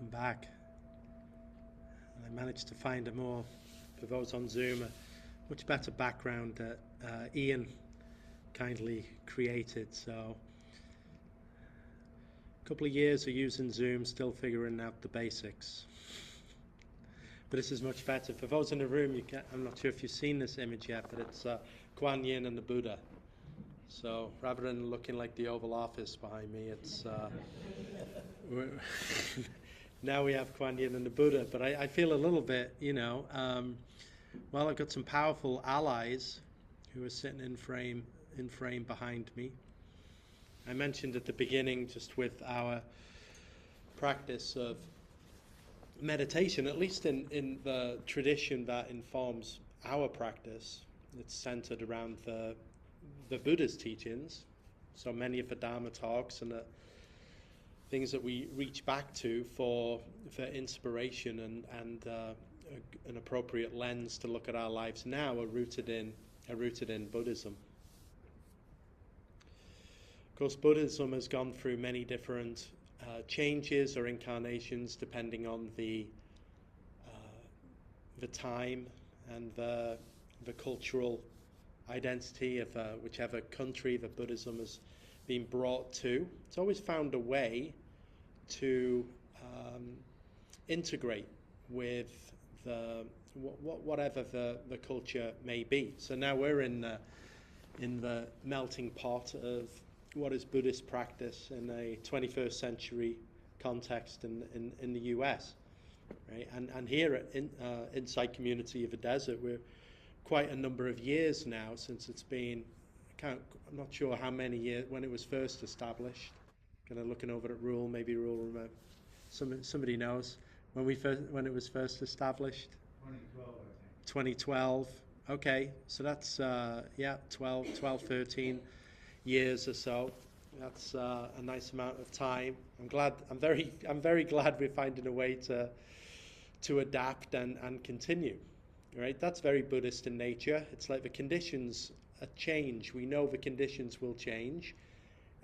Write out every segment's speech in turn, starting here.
Welcome back. I managed to find for those on Zoom, a much better background that Ian kindly created. So a couple of years of using Zoom, still figuring out the basics. But this is much better. For those in the room, I'm not sure if you've seen this image yet, but it's Kuan Yin and the Buddha. So rather than looking like the Oval Office behind me, it's now we have Kuan Yin and the Buddha. But I feel a little bit, well, I've got some powerful allies who are sitting in frame behind me. I mentioned at the beginning, just with our practice of meditation, at least in the tradition that informs our practice, it's centered around the Buddha's teachings. So many of the Dharma talks and the things that we reach back to for inspiration and an appropriate lens to look at our lives now are rooted in Buddhism. Of course, Buddhism has gone through many different changes or incarnations depending on the time and the cultural identity of whichever country that Buddhism has been brought to. It's always found a way to integrate with whatever the culture may be. So now we're in the melting pot of what is Buddhist practice in a 21st century context in the US, right? And here at Insight Community of the Desert, we're quite a number of years now since it's been, I'm not sure how many years, when it was first established. Kind of looking over at Rule, maybe Rule remember. Somebody knows when it was first established. 2012, I think. 2012. Okay, so that's 12, 13 years or so. That's a nice amount of time. I'm very glad we're finding a way to adapt and continue. Right? That's very Buddhist in nature. It's like the conditions change. We know the conditions will change,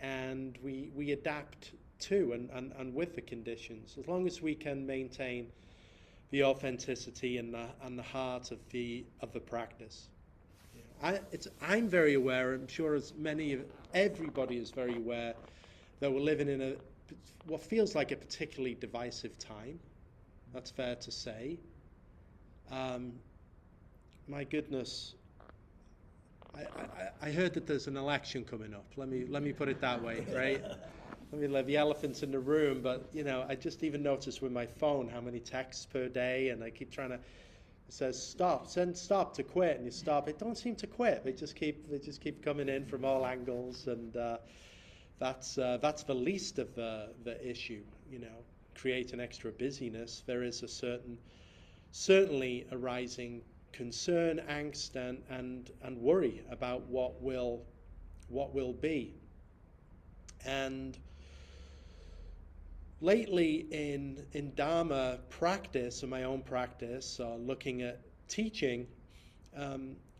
and we adapt to and with the conditions. As long as we can maintain the authenticity and the heart of the practice. I'm very aware. I'm sure everybody is very aware that we're living in what feels like a particularly divisive time. That's fair to say. My goodness, I heard that there's an election coming up. Let me put it that way, right? Let me let the elephants in the room, but I just even noticed with my phone how many texts per day, and I keep trying to. It says stop, send stop to quit, and you stop. It don't seem to quit. They just keep coming in from all angles, and that's the least of the issue. Create an extra busyness. There is a certainly a rising concern, angst, and worry about what will be. And lately in Dharma practice, in my own practice, looking at teaching,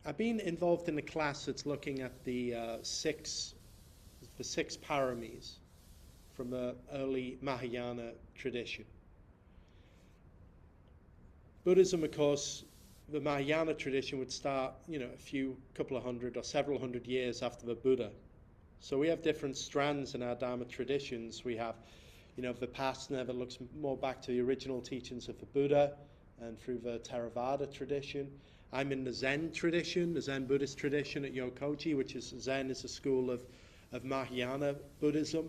I've been involved in a class that's looking at the six paramis from the early Mahayana tradition. Buddhism, of course, the Mahayana tradition would start, a couple of hundred or several hundred years after the Buddha. So we have different strands in our Dharma traditions. We have, Vipassana that looks more back to the original teachings of the Buddha and through the Theravada tradition. I'm in the Zen tradition, the Zen Buddhist tradition at Yokoji, which is Zen is a school of Mahayana Buddhism.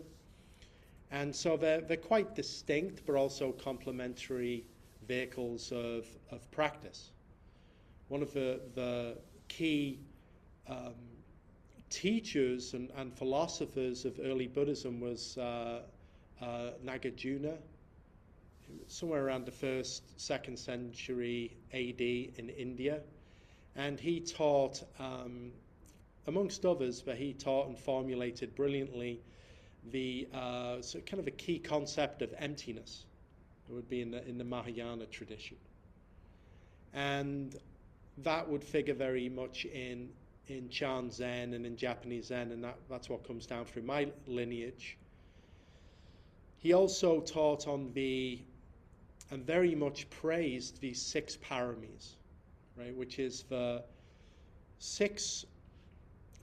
And so they're quite distinct, but also complementary vehicles of practice. One of the key teachers and philosophers of early Buddhism was Nagarjuna, somewhere around the 1st, 2nd century AD in India. And he taught, amongst others, but he taught and formulated brilliantly the kind of a key concept of emptiness. It would be in the Mahayana tradition. And that would figure very much in Chan Zen and in Japanese Zen, and that's what comes down through my lineage. He also taught on the very much praised these 6 paramis, right, which is the 6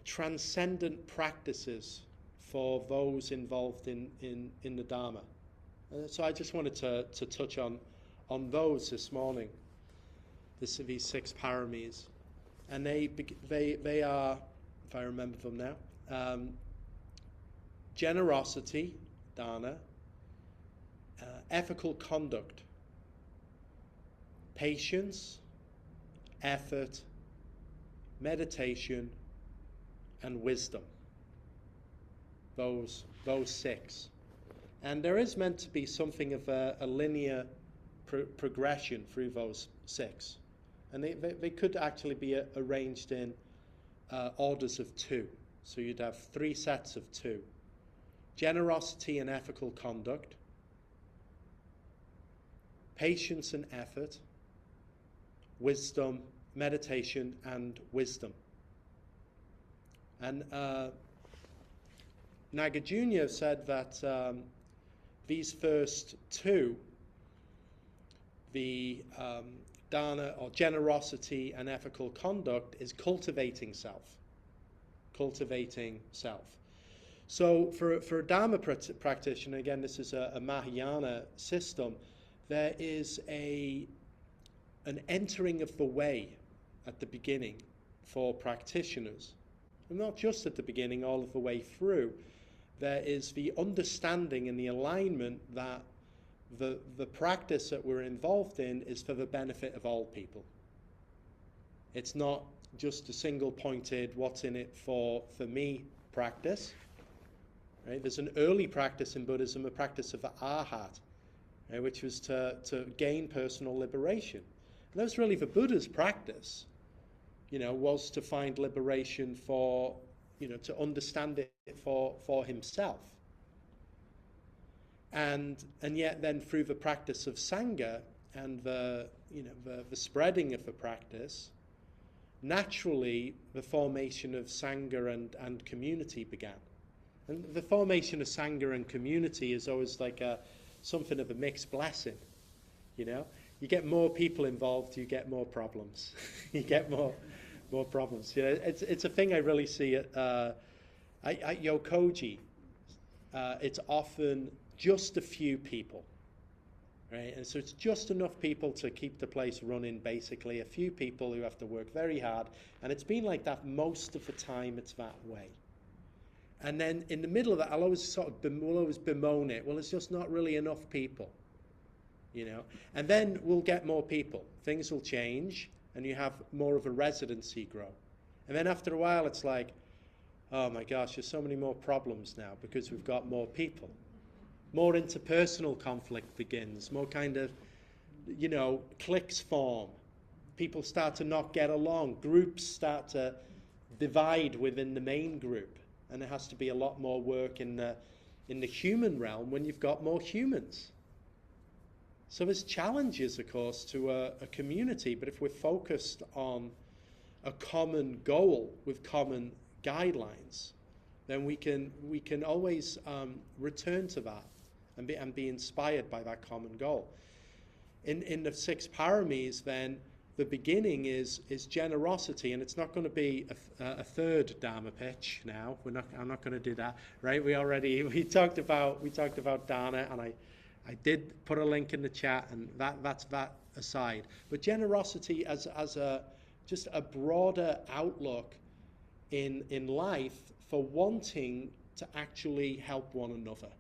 transcendent practices for those involved in the Dharma. So I just wanted to touch on those this morning, these 6 paramis. And they are, if I remember them now, generosity, dana, ethical conduct, patience, effort, meditation, and wisdom. Those 6. And there is meant to be something of a linear progression through those 6. And they could actually be arranged in orders of 2. So you'd have 3 sets of 2. Generosity and ethical conduct, patience and effort, wisdom, meditation, and wisdom. And Nagarjuna said that these first 2, the dana or generosity and ethical conduct, is cultivating self. Cultivating self. So for a Dharma practitioner, again, this is a Mahayana system, there is an entering of the way at the beginning for practitioners. And not just at the beginning, all of the way through. There is the understanding and the alignment that the practice that we're involved in is for the benefit of all people. It's not just a single-pointed, what's in it for me practice. Right? There's an early practice in Buddhism, a practice of the arhat, right, which was to gain personal liberation. And that was really the Buddha's practice, was to find liberation for, to understand it for himself. And yet then through the practice of sangha and the spreading of the practice, naturally the formation of sangha and community began. And the formation of sangha and community is always like something of a mixed blessing, You get more people involved, you get more problems. You get more problems. It's a thing I really see at Yokoji. It's often just a few people, right? And so it's just enough people to keep the place running, basically. A few people who have to work very hard. And it's been like that most of the time. It's that way. And then in the middle of that, I'll always bemoan it. Well, it's just not really enough people, And then we'll get more people. Things will change, and you have more of a residency grow. And then after a while, it's like, oh my gosh, there's so many more problems now because we've got more people. More interpersonal conflict begins. More kind of, cliques form. People start to not get along. Groups start to divide within the main group. And there has to be a lot more work in the human realm when you've got more humans. So there's challenges, of course, to a community, but if we're focused on a common goal with common guidelines, then we can always return to that and be inspired by that common goal. In the 6 paramis, then, the beginning is generosity, and it's not going to be a third Dharma pitch now. I'm not going to do that, right? We talked about dana, and I did put a link in the chat, and that's that aside. But generosity as just a broader outlook in life for wanting to actually help one another,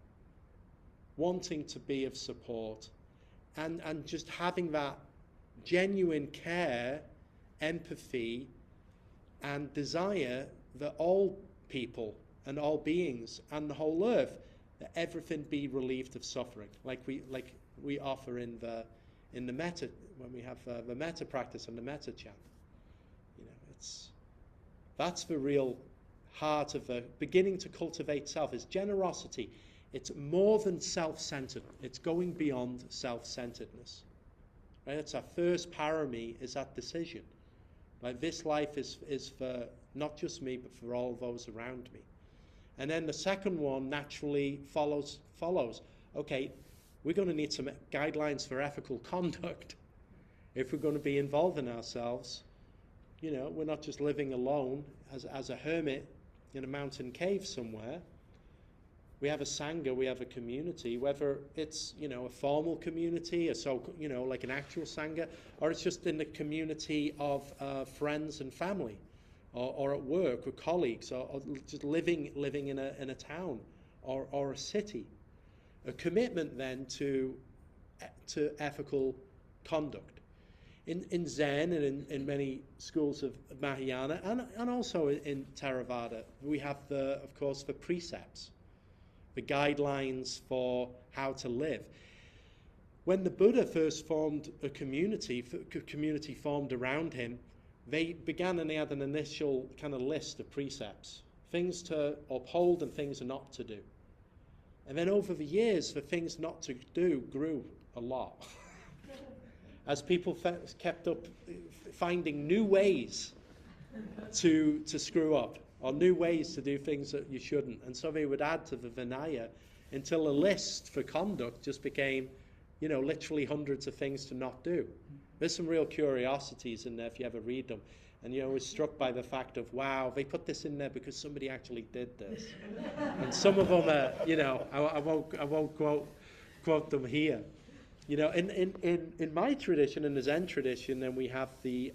wanting to be of support, and just having that genuine care, empathy, and desire that all people and all beings and the whole earth, that everything be relieved of suffering, like we offer in the metta, when we have the metta practice and the metta chant. That's the real heart of beginning to cultivate self, is generosity. It's more than self-centered. It's going beyond self-centeredness. Right? It's our first parami, is that decision. Like, this life is for not just me, but for all those around me. And then the second one naturally follows. Okay, we're going to need some guidelines for ethical conduct if we're going to be involving ourselves. You know, we're not just living alone as a hermit in a mountain cave somewhere. We have a sangha, we have a community, whether it's, you know, a formal community, you know, like an actual sangha, or it's just in the community of friends and family, or at work with colleagues, or just living in a town or a city. A commitment then to ethical conduct. In Zen and in many schools of Mahayana and also in Theravada, we have of course the precepts, the guidelines for how to live. When the Buddha first formed a community formed around him, they began and they had an initial kind of list of precepts, things to uphold and things not to do. And then over the years, the things not to do grew a lot. As people kept up finding new ways to screw up, or new ways to do things that you shouldn't. And so they would add to the Vinaya until a list for conduct just became, you know, literally hundreds of things to not do. There's some real curiosities in there if you ever read them. And you're always struck by the fact of, wow, they put this in there because somebody actually did this. And some of them are, you know, I won't quote them here. You know, in my tradition, in the Zen tradition, then we have the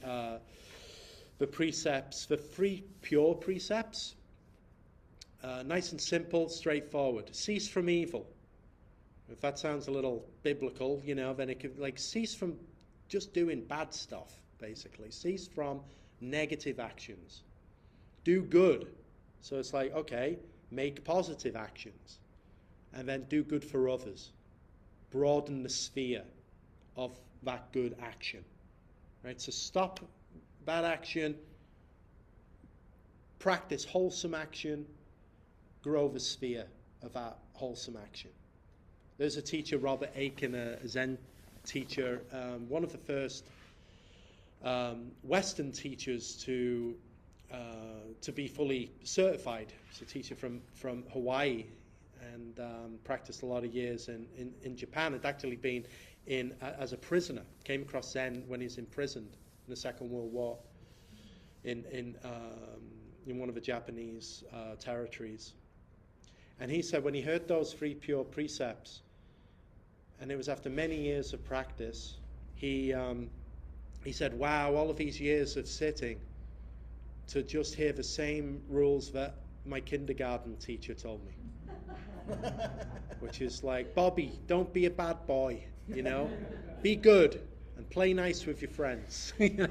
precepts, the three pure precepts. Nice and simple, straightforward. Cease from evil. If that sounds a little biblical, you know, then it could, like, cease from just doing bad stuff, basically. Cease from negative actions. Do good. So it's like, okay, make positive actions. And then do good for others. Broaden the sphere of that good action. Right? So stop bad action, practice wholesome action, grow the sphere of that wholesome action. There's a teacher, Robert Aiken, a Zen teacher, one of the first Western teachers to be fully certified. He's a teacher from Hawaii and practiced a lot of years in Japan. Had actually been as a prisoner. Came across Zen when he was imprisoned in the Second World War in one of the Japanese territories. And he said when he heard those three pure precepts, and it was after many years of practice, he said, wow, all of these years of sitting to just hear the same rules that my kindergarten teacher told me. Which is like, Bobby, don't be a bad boy, you know? Be good and play nice with your friends. You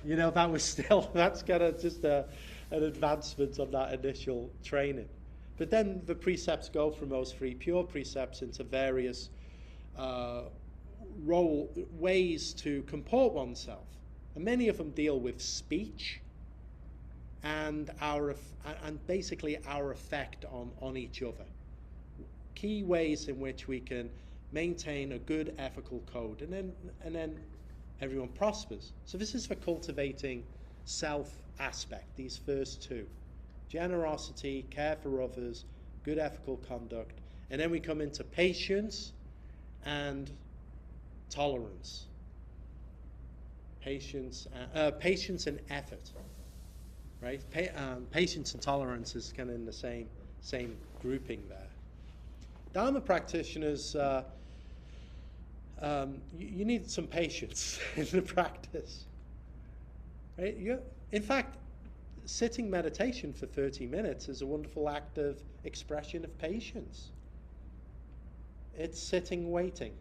know, that's kind of just an advancement on that initial training. But then the precepts go from those three pure precepts into various ways to comport oneself. And many of them deal with speech and basically our effect on each other. Key ways in which we can maintain a good ethical code, and then everyone prospers. So this is for cultivating self aspect, these first two. Generosity, care for others, good ethical conduct. And then we come into patience and tolerance. Patience and effort. Right? Patience and tolerance is kind of in the same grouping there. Dharma practitioners, you need some patience in the practice. Right? In fact, sitting meditation for 30 minutes is a wonderful act of expression of patience. It's sitting waiting.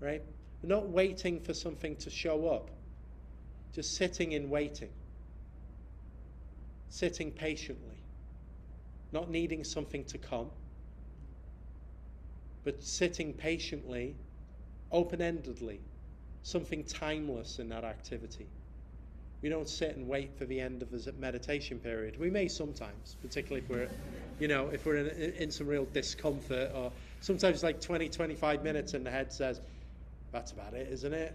Right? Not waiting for something to show up. Just sitting in waiting. Sitting patiently. Not needing something to come. But sitting patiently, open-endedly. Something timeless in that activity. We don't sit and wait for the end of the meditation period. We may sometimes, particularly if we're in some real discomfort, or sometimes like 20, 25 minutes and the head says, that's about it, isn't it?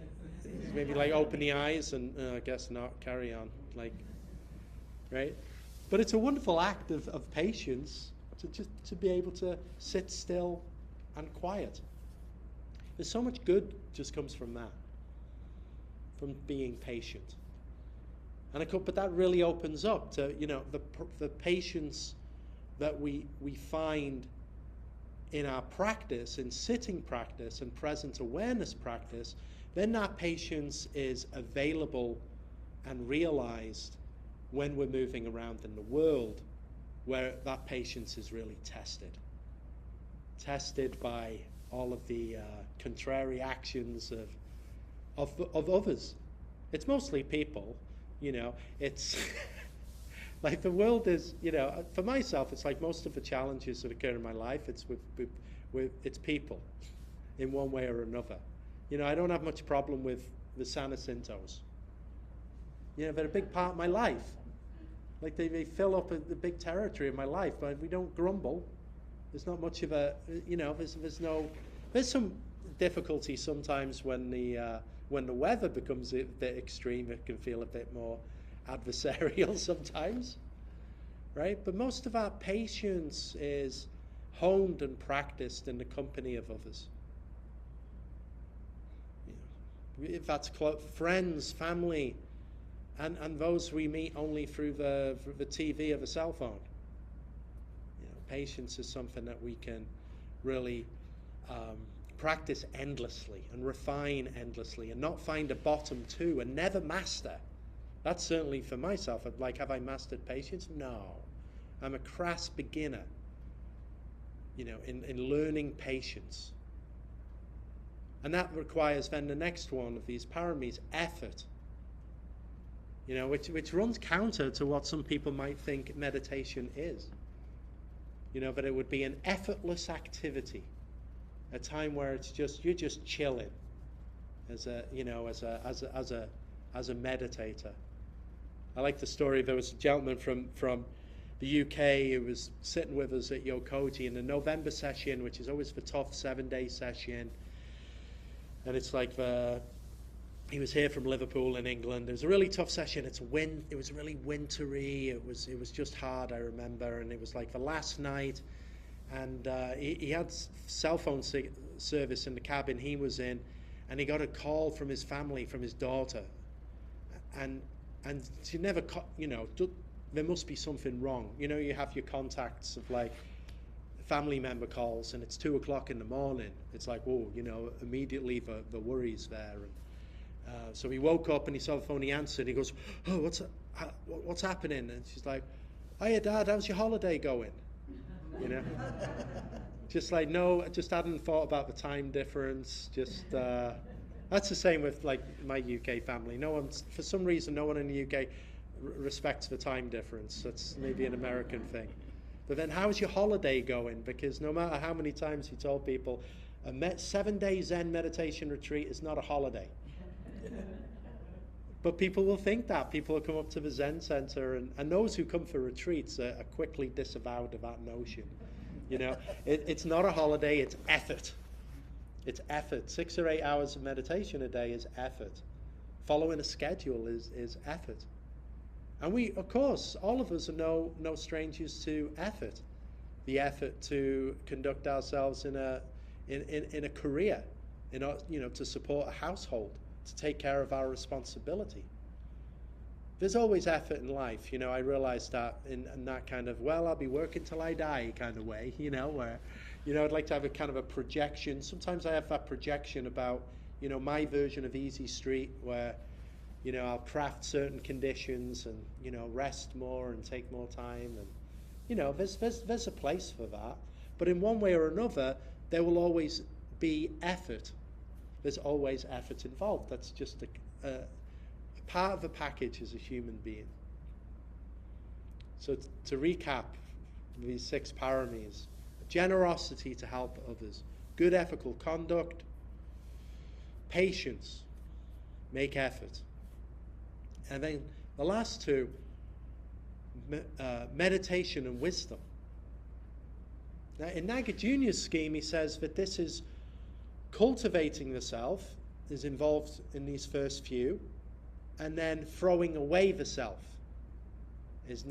Maybe like open the eyes and I guess not, carry on. Right? But it's a wonderful act of patience to be able to sit still and quiet. There's so much good just comes from that, from being patient. But that really opens up to, the patience that we find in our practice, in sitting practice and present awareness practice. Then that patience is available and realized when we're moving around in the world, where that patience is really tested by all of the contrary actions of others. It's mostly people, it's like the world is, for myself, it's like most of the challenges that occur in my life, it's it's people in one way or another. I don't have much problem with the San Jacintos. They're a big part of my life. Like they fill up the big territory of my life, but we don't grumble. There's not much of a, there's some difficulty sometimes when the weather becomes a bit extreme. It can feel a bit more adversarial sometimes, right? But most of our patience is honed and practiced in the company of others. If that's friends, family, and those we meet only through the TV of a cell phone. Patience is something that we can really practice endlessly and refine endlessly and not find a bottom to and never master. That's certainly for myself. Like, have I mastered patience? No. I'm a crass beginner, in learning patience. And that requires then the next one of these paramis, effort. Which runs counter to what some people might think meditation is. But it would be an effortless activity, a time where it's you're just chilling as a meditator. I like the story. There was a gentleman from the UK who was sitting with us at Yokoji in the November session, which is always the tough 7-day session. And it's like he was here from Liverpool in England. It was a really tough session. It was really wintry. It was just hard, I remember. And it was like the last night, and he had cell phone service in the cabin he was in, and he got a call from his family, from his daughter, and she never, there must be something wrong. You have your contacts of like family member calls, and it's 2:00 in the morning. It's like, whoa, immediately the worry's there. And so he woke up and he saw the phone. He answered. He goes, "Oh, what's happening?" And she's like, "Hiya, Dad. How's your holiday going?" Just like, no, I just hadn't thought about the time difference. Just that's the same with like my UK family. For some reason, no one in the UK respects the time difference. That's maybe an American thing. But then, how's your holiday going? Because no matter how many times you told people, a 7-day Zen meditation retreat is not a holiday. But people will think that. People will come up to the Zen center, and those who come for retreats are quickly disavowed of that notion. It's not a holiday, it's effort. It's effort. 6 or 8 hours of meditation a day is effort. Following a schedule is effort. And we, of course, all of us are no strangers to effort. The effort to conduct ourselves in a career, to support a household, to take care of our responsibility. There's always effort in life. I realize that in that kind of, I'll be working till I die kind of way, where, I'd like to have a kind of a projection. Sometimes I have that projection about, my version of Easy Street, where, I'll craft certain conditions and, rest more and take more time. And, there's a place for that. But in one way or another, there will always be effort. There's always effort involved. That's just a part of the package as a human being. So to recap these 6 paramis: generosity to help others, good ethical conduct, patience, make effort. And then the last 2, meditation and wisdom. Now, in Nagarjuna's scheme, he says that this is cultivating the self, is involved in these first few, and then throwing away the self is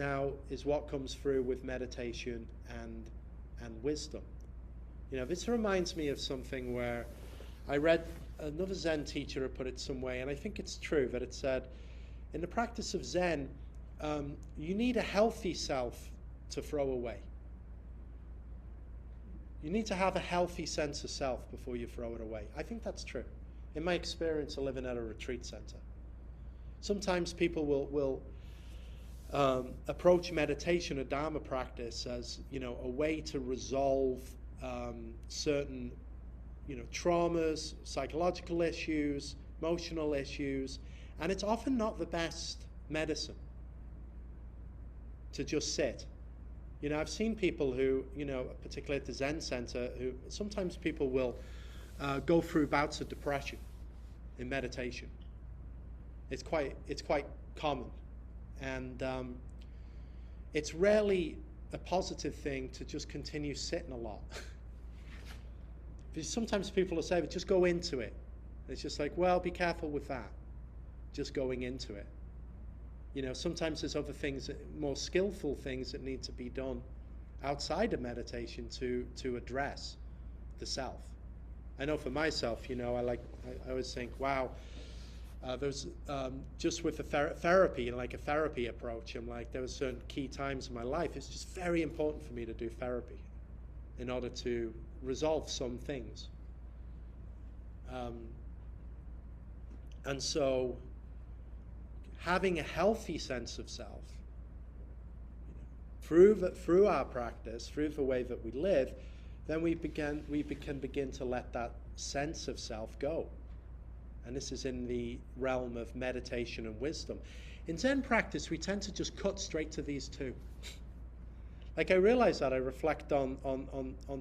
what comes through with meditation and wisdom. This reminds me of something where I read another Zen teacher had put it some way, and I think it's true, that it said, in the practice of Zen, you need a healthy self to throw away. You need to have a healthy sense of self before you throw it away. I think that's true. In my experience of living at a retreat center, sometimes people will approach meditation or Dharma practice as, a way to resolve certain, traumas, psychological issues, emotional issues, and it's often not the best medicine to just sit. I've seen people who, particularly at the Zen center, who sometimes people will go through bouts of depression in meditation. It's quite common, and it's rarely a positive thing to just continue sitting a lot. Because sometimes people will say, just go into it. It's just like, well, be careful with that. Just going into it. Sometimes there's other things, more skillful things that need to be done outside of meditation to address the self. I know for myself, I always think, wow, there's just with the therapy, like a therapy approach, I'm like, there were certain key times in my life, it's just very important for me to do therapy in order to resolve some things. And so having a healthy sense of self through our practice, through the way that we live, then we can begin to let that sense of self go. And this is in the realm of meditation and wisdom. In Zen practice, we tend to just cut straight to these two. Like, I realize that I reflect on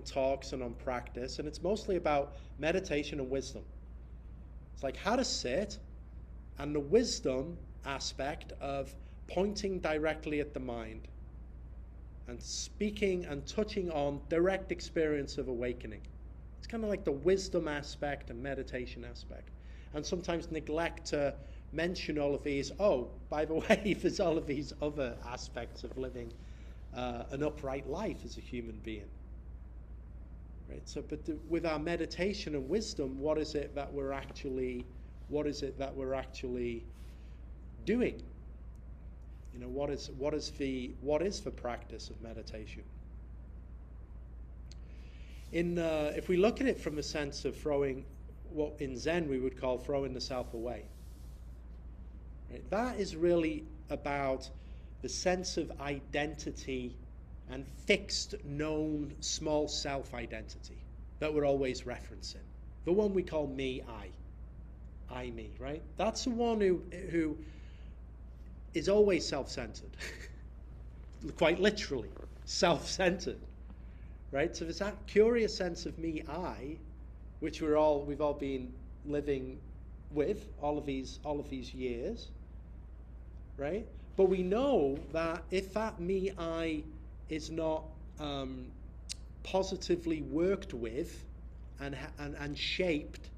talks and on practice, and it's mostly about meditation and wisdom. It's like how to sit, and the wisdom aspect of pointing directly at the mind and speaking and touching on direct experience of awakening. It's kind of like the wisdom aspect and meditation aspect. And sometimes neglect to mention all of these. Oh, by the way, there's all of these other aspects of living an upright life as a human being. Right? So, but with our meditation and wisdom, what is it that we're actually doing? What is the practice of meditation? If we look at it from the sense of throwing, what in Zen we would call throwing the self away, right? That is really about the sense of identity and fixed, known, small self-identity that we're always referencing. The one we call me, I, me, right? That's the one who is always self-centered, quite literally, self-centered, right? So there's that curious sense of me, I, which we've all been living with all of these years, right? But we know that if that me, I is not positively worked with and shaped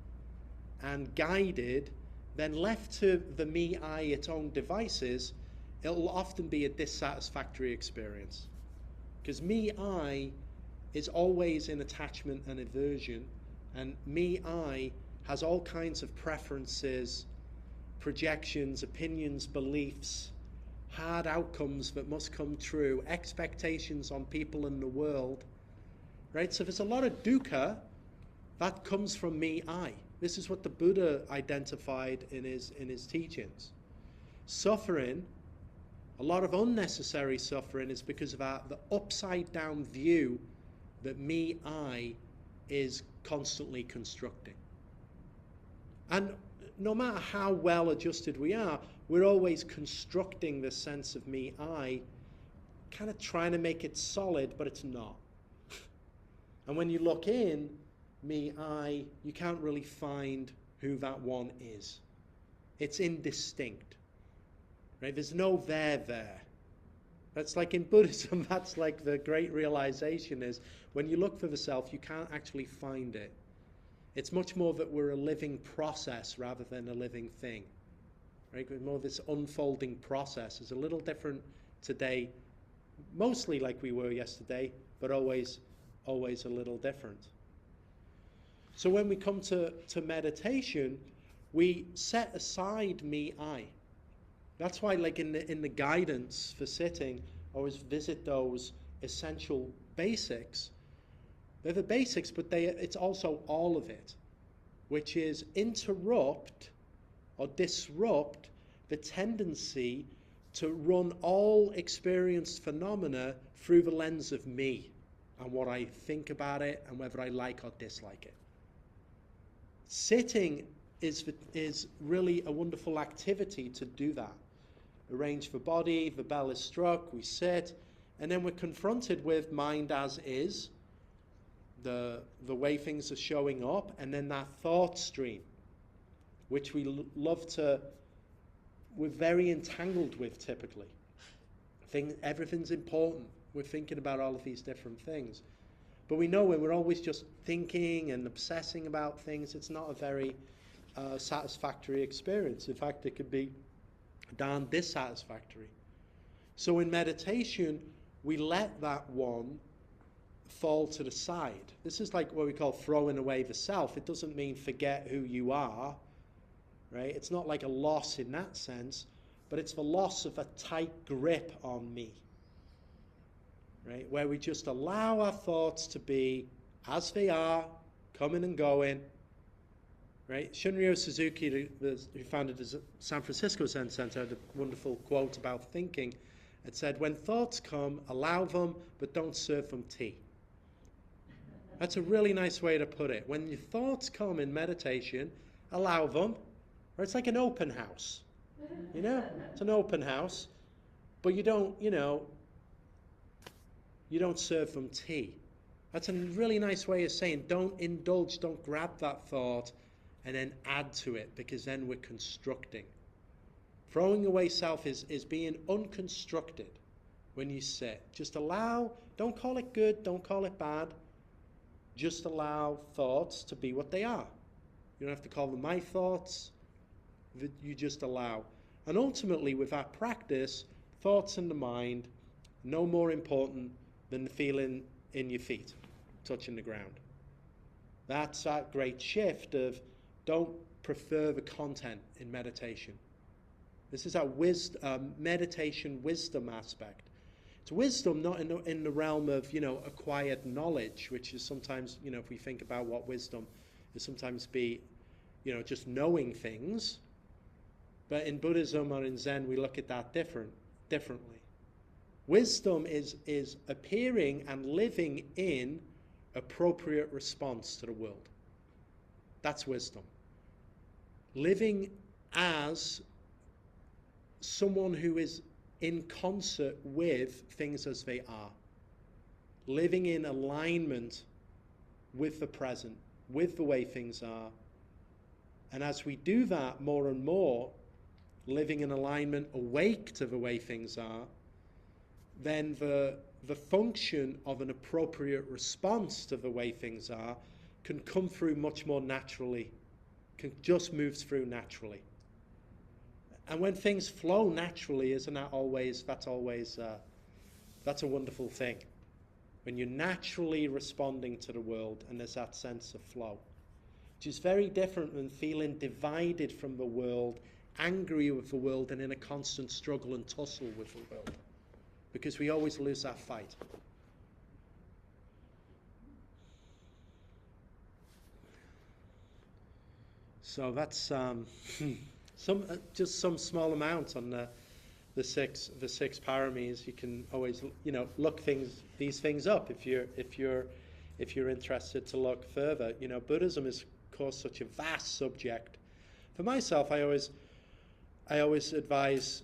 and guided, then left to the me, I, its own devices, it'll often be a dissatisfactory experience. Because me, I is always in attachment and aversion, and me, I has all kinds of preferences, projections, opinions, beliefs, hard outcomes that must come true, expectations on people in the world, right? So there's a lot of dukkha that comes from me, I. This is what the Buddha identified in his teachings. Suffering, a lot of unnecessary suffering, is because of the upside down view that me, I is constantly constructing. And no matter how well adjusted we are, we're always constructing this sense of me, I, kind of trying to make it solid, but it's not. And when you look in, me, I, you can't really find who that one is. It's indistinct, right? There's no there. That's like in Buddhism, that's like the great realization is when you look for the self, you can't actually find it. It's much more that we're a living process rather than a living thing, right? More this unfolding process is a little different today, mostly like we were yesterday, but always a little different. So when we come to meditation, we set aside me, I. That's why, like in the guidance for sitting, I always visit those essential basics. They're the basics, but it's also all of it, which is interrupt or disrupt the tendency to run all experienced phenomena through the lens of me and what I think about it and whether I like or dislike it. Sitting is really a wonderful activity to do that. Arrange the body, the bell is struck, we sit, and then we're confronted with mind as is, the way things are showing up, and then that thought stream, which we're very entangled with typically. Everything's important. We're thinking about all of these different things. But we know when we're always just thinking and obsessing about things, it's not a very satisfactory experience. In fact, it could be darn dissatisfactory. So in meditation, we let that one fall to the side. This is like what we call throwing away the self. It doesn't mean forget who you are, right? It's not like a loss in that sense, but it's the loss of a tight grip on me, right? Where we just allow our thoughts to be as they are, coming and going, right? Shunryu Suzuki, who founded the San Francisco Zen Center, had a wonderful quote about thinking. It said, when thoughts come, allow them, but don't serve them tea. That's a really nice way to put it. When your thoughts come in meditation, allow them. Or it's like an open house. You know? It's an open house. But you don't serve them tea. That's a really nice way of saying don't indulge, don't grab that thought and then add to it, because then we're constructing. Throwing away self is being unconstructed when you sit. Just allow, don't call it good, don't call it bad. Just allow thoughts to be what they are. You don't have to call them my thoughts. You just allow. And ultimately, with our practice, thoughts in the mind, no more important than the feeling in your feet, touching the ground. That's that great shift of don't prefer the content in meditation. This is that meditation wisdom aspect. It's wisdom not in the realm of, acquired knowledge, which is sometimes, if we think about what wisdom is, sometimes be, just knowing things. But in Buddhism or in Zen, we look at that differently. Wisdom is appearing and living in appropriate response to the world. That's wisdom. Living as someone who is in concert with things as they are. Living in alignment with the present, with the way things are. And as we do that more and more, living in alignment, awake to the way things are, then the function of an appropriate response to the way things are can come through much more naturally, can just move through naturally. And when things flow naturally, that's a wonderful thing. When you're naturally responding to the world and there's that sense of flow, which is very different than feeling divided from the world, angry with the world, and in a constant struggle and tussle with the world. Because we always lose that fight. So that's just some small amount on the six paramis. You can always look these things up if you're interested to look further. Buddhism is of course such a vast subject. For myself, I always advise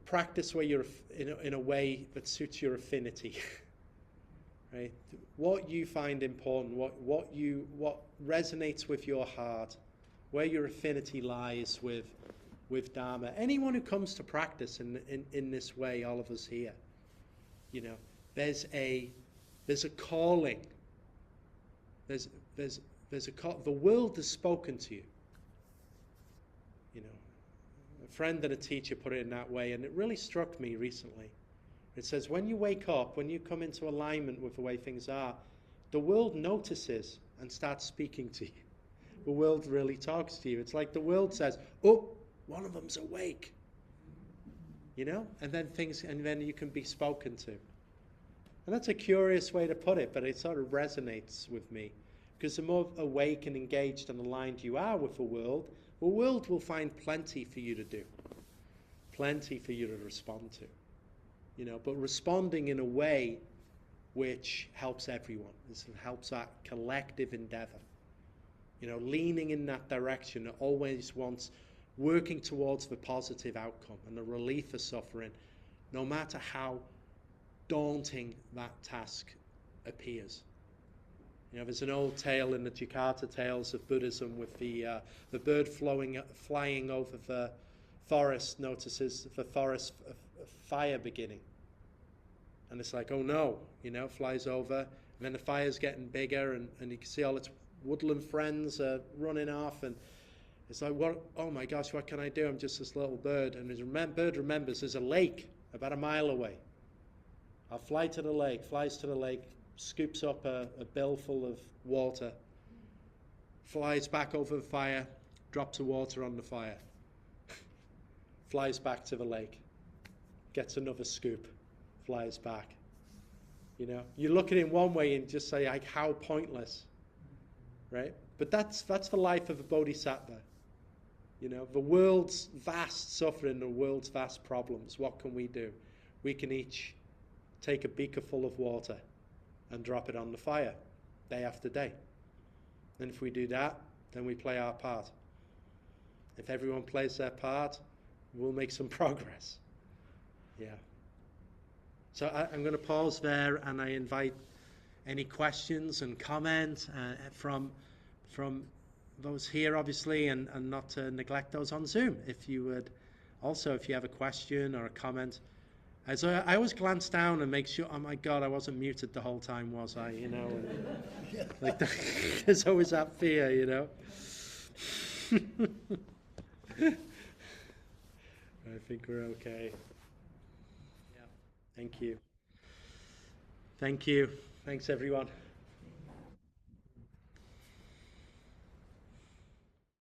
practice where you're in a way that suits your affinity. Right? What you find important, what resonates with your heart, where your affinity lies with Dharma. Anyone who comes to practice in this way, all of us here, there's a calling. There's a call. The world has spoken to you. A friend and a teacher put it in that way, and it really struck me recently. It says, when you wake up, when you come into alignment with the way things are, the world notices and starts speaking to you. The world really talks to you. It's like the world says, oh, one of them's awake. You know? And then you can be spoken to. And that's a curious way to put it, but it sort of resonates with me. Because the more awake and engaged and aligned you are with the world will find plenty for you to do. Plenty for you to respond to. You know, but responding in a way which helps everyone. This helps that collective endeavor. You know, leaning in that direction, it always wants working towards the positive outcome and the relief of suffering, no matter how daunting that task appears. You know, there's an old tale in the Jakarta tales of Buddhism with the bird flying over the forest, notices the forest fire beginning. And it's like, oh no, you know, flies over, and then the fire's getting bigger, and you can see all its woodland friends running off, and it's like, what? Oh my gosh, what can I do? I'm just this little bird. And the bird remembers there's a lake about a mile away. I'll fly to the lake, flies to the lake, scoops up a bill full of water, flies back over the fire, drops the water on the fire, flies back to the lake, gets another scoop, flies back. You know, you look at it in one way and just say, like, how pointless, right? But that's the life of a bodhisattva. You know, the world's vast suffering, the world's vast problems, what can we do? We can each take a beaker full of water and drop it on the fire day after day. And if we do that, then we play our part. If everyone plays their part, we'll make some progress. Yeah. So I'm going to pause there, and I invite any questions and comments from those here, obviously, and not to neglect those on Zoom. If you would, also, if you have a question or a comment. So I always glance down and make sure, oh my God, I wasn't muted the whole time, was I? You know, like there's always that fear, you know. I think we're okay. Yeah. Thank you. Thank you. Thanks, everyone.